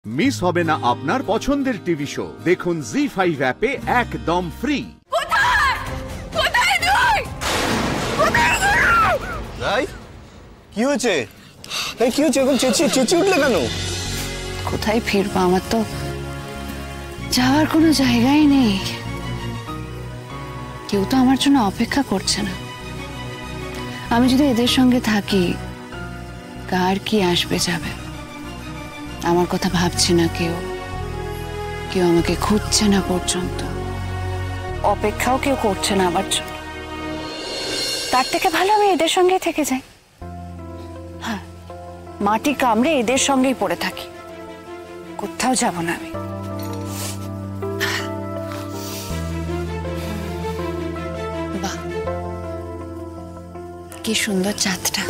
Miss হবে না আপনার পছন্দের টিভি শো। দেখুন জি5 অ্যাপে একদম ফ্রি। কি হয়েছে? কি হয়েছে? এখন চেঁচিয়ে উঠলে কেন? কোথায় ফিরবো? আমার তো যাওয়ার কোনো জায়গাই নেই। কেউ তো আমার জন্য অপেক্ষা করছে না। আমি যদি এদের সঙ্গে থাকি, কার কি আসবে যাবে। আমার কথা ভাবছে না কেউ, কেউ আমাকে খুঁজছে না পর্যন্ত, অপেক্ষাও কেউ করছে না আমার জন্য। তার থেকে ভালো আমি এদের সঙ্গেই থেকে যাই। হ্যাঁ, মাটি কামড়ে এদের সঙ্গেই পড়ে থাকি, কোথাও যাব না আমি। বাহ, কি সুন্দর চাঁদটা।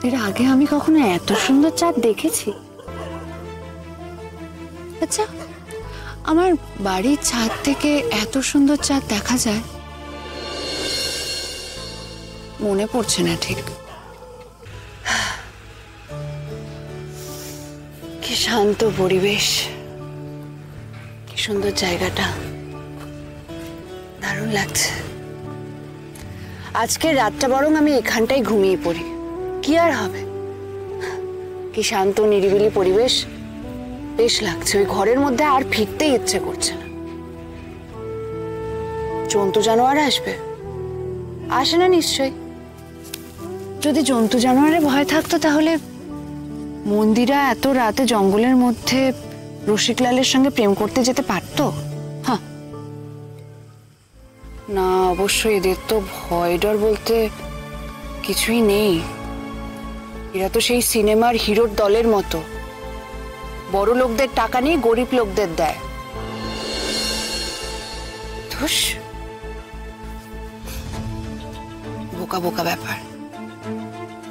এর আগে আমি কখনো এত সুন্দর চাঁদ দেখেছি? আচ্ছা, আমার বাড়ির ছাদ থেকে এত সুন্দর চাঁদ দেখা যায়? মনে পড়ছে না ঠিক। কি শান্ত পরিবেশ, কি সুন্দর জায়গাটা, দারুণ লাগছে। আজকে রাতটা বরং আমি এখানটাই ঘুমিয়ে পড়ি, কি আর হবে। কি শান্ত নিরিবিলি পরিবেশ, বেশ লাগছে। ওই ঘরের মধ্যে আর ফিরতে ইচ্ছে করছে না। জন্তু জানোয়ার আসবে? আসে না নিশ্চয়ই। যদি জন্তু জানোয়ারের ভয় থাকতো তাহলে মন্দিরা এত রাতে জঙ্গলের মধ্যে রসিকলালের সঙ্গে প্রেম করতে যেতে পারতো? হ্যাঁ না, অবশ্যই এদের তো ভয় ডর বলতে কিছুই নেই। এরা তো সেই সিনেমার হিরোর দলের মতো, বড় লোকদের টাকা নিয়ে গরিব লোকদের দেয়। ধুস, বোকা বোকা ব্যাপার।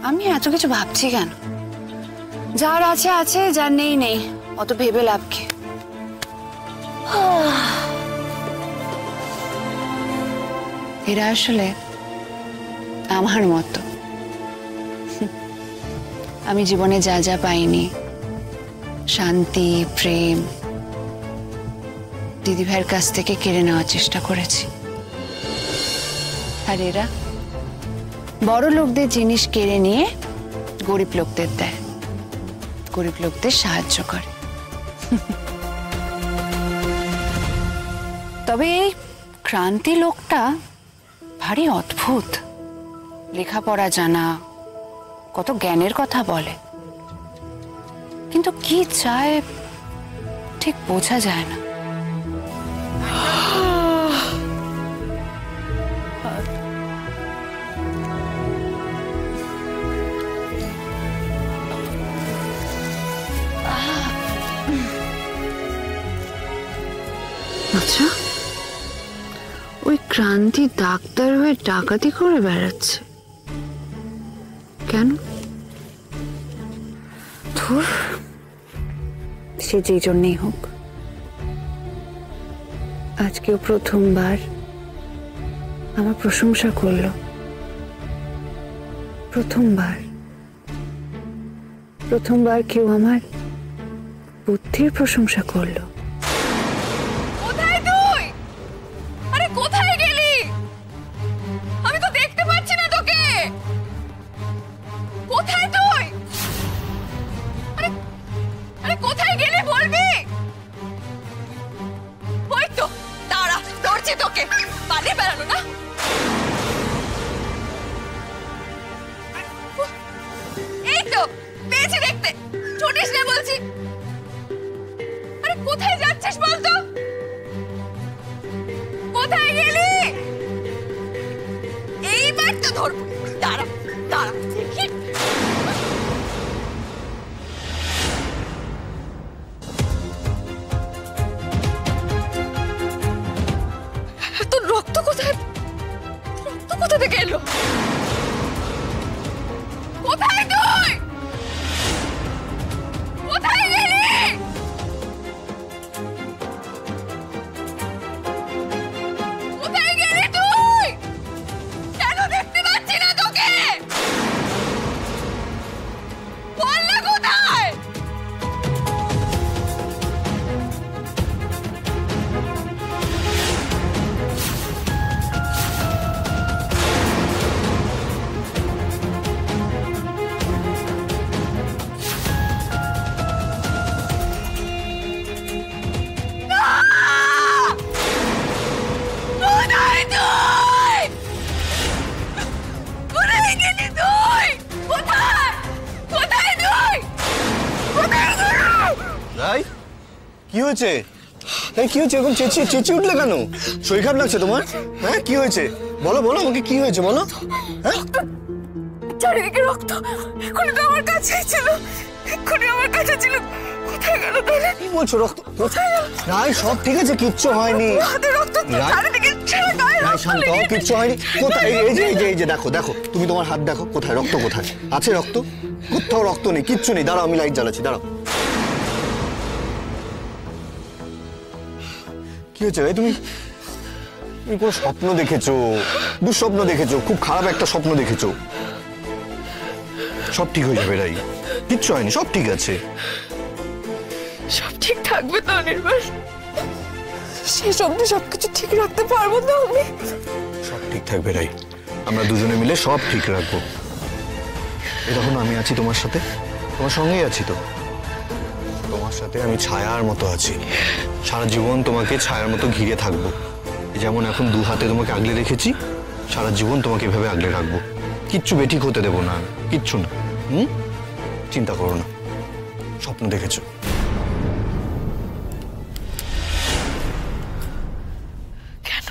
আমি এত কিছু ভাবছি কেন? যার আছে আছে, যার নেই নেই, অত ভেবে লাভ কি? এরা আসলে আমার মতো। আমি জীবনে যা যা পাইনি, শান্তি, প্রেম, দিদিভাইয়ের কাছ থেকে কেড়ে নেওয়ার চেষ্টা করেছি। আর এরা বড় লোকদের জিনিস কেড়ে নিয়ে গরিব লোকদের দেয়, গরিব লোকদের সাহায্য করে। তবে এই ক্রান্তি লোকটা ভারী অদ্ভুত। লেখাপড়া জানা, কত জ্ঞানের কথা বলে, কিন্তু কি চায় ঠিক বোঝা যায় না। আচ্ছা, ওই ক্রান্তি ডাক্তার হয়ে ডাকাতি করে বেড়াচ্ছে কেন? ধুর, সে যেই জন্যই হোক, আজকেও প্রথমবার আমার প্রশংসা করলো। প্রথমবার কেউ আমার বুদ্ধির প্রশংসা করলো। কোথায় যাচ্ছিস বলতো? কোথায় গেলি? এইবার তো ধরবো। দাঁড়া দাঁড়া, দেখি। তোর রক্ত কোথায়? রক্ত কোথা থেকে এলো? কোথায় তুই? কোথায় গেলি? কোথায় গেলি তুই? কেন দেখতে পাচ্ছি না তোকে? রাই কি হয়েছে? এই কি হয়েছে? এরকম চেঁচিয়ে চেঁচিয়ে উঠলে কেন? শরীর খারাপ লাগছে তোমার? হ্যাঁ কি হয়েছে? বলো বলো আমাকে, কি হয়েছে বলো। হ্যাঁ চারিদিকে রক্ত, এক্ষুনি তো আমার কাছেই ছিল, এক্ষুনি আমার কাছে ছিল, কোথায় গেল তাহলে? কি বলছো? রক্ত কোথায়? রাই সব ঠিক আছে, কিচ্ছু হয়নি। হাতে রক্ত, রাই, চারিদিকে ছেড়ে গায়ে রাই রক্ত শান্ত হও, লেগে কিচ্ছু হয়নি। কোথায়? এই যে দেখো দেখো, তুমি তোমার হাত দেখো, কোথায় রক্ত? কোথায় আছে রক্ত? কোথাও রক্ত নেই, কিচ্ছু নেই। দাঁড়াও, আমি লাইট জ্বালাচ্ছি, দাঁড়াও। কি হয়েছে ভাই? তুমি তুমি কোনো স্বপ্ন দেখেছো, দুঃস্বপ্ন দেখেছো, খুব খারাপ একটা স্বপ্ন দেখেছো। সব ঠিক হয়ে যাবে রাই, কিচ্ছু হয়নি, সব ঠিক আছে। সব ঠিক থাকবে তো অনির্বাণ? শেষ অব্দি সবকিছু ঠিক রাখতে পারবো তো আমি? সব ঠিক থাকবে রাই, আমরা দুজনে মিলে সব ঠিক রাখবো। এই দেখো না, আমি আছি তোমার সাথে, তোমার সঙ্গেই আছি তো। তোমার সাথে আমি ছায়ার মতো আছি, সারা জীবন তোমাকে ছায়ার মতো ঘিরে থাকবো। যেমন এখন দু হাতে তোমাকে আগলে রেখেছি, সারা জীবন তোমাকে এভাবে আগলে রাখবো। কিচ্ছু বেঠিক হতে দেবো না, কিচ্ছু না। চিন্তা করো না, স্বপ্ন দেখেছো। কেন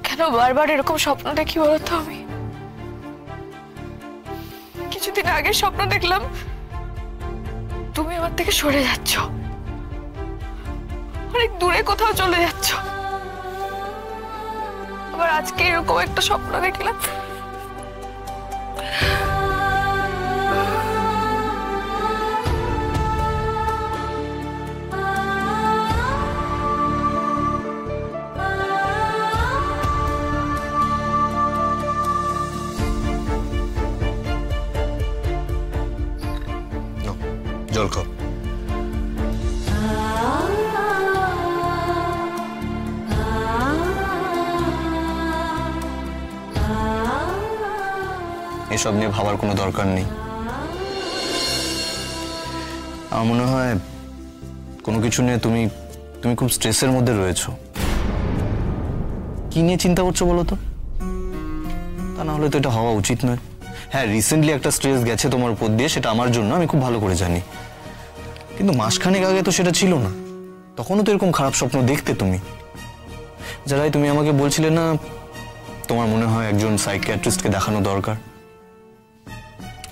কেন বারবার এরকম স্বপ্ন দেখি বলতো? আমি কিছুদিন আগে স্বপ্ন দেখলাম তুমি আমার থেকে সরে যাচ্ছ, অনেক দূরে কোথাও চলে যাচ্ছ। আবার আজকে এরকম একটা স্বপ্ন দেখলাম জল খাও। এসব নিয়ে ভাবার কোনো দরকার নেই। আমার মনে হয় কোনো কিছু নিয়ে তুমি খুব স্ট্রেসের মধ্যে রয়েছো। কি নিয়ে চিন্তা করছো বলো তো? তা না হলে তো এটা হওয়া উচিত নয়। হ্যাঁ, রিসেন্টলি একটা স্ট্রেস গেছে তোমার উপর দিয়ে, সেটা আমার জন্য, আমি খুব ভালো করে জানি। কিন্তু মাসখানেক আগে তো সেটা ছিল না, তখনও তো এরকম খারাপ স্বপ্ন দেখতে তুমি। যারাই তুমি আমাকে বলছিলে না তোমার মনে হয় একজন সাইকিয়াট্রিস্টকে দেখানো দরকার,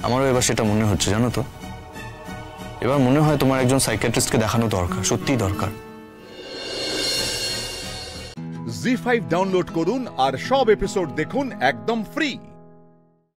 আমারও এবার সেটা মনে হচ্ছে, জানো তো। এবার মনে হয় তোমার একজন সাইকিয়াট্রিস্টকে দেখানো দরকার, সত্যিই দরকার। জি5 ডাউনলোড করুন আর সব এপিসোড দেখুন একদম ফ্রি।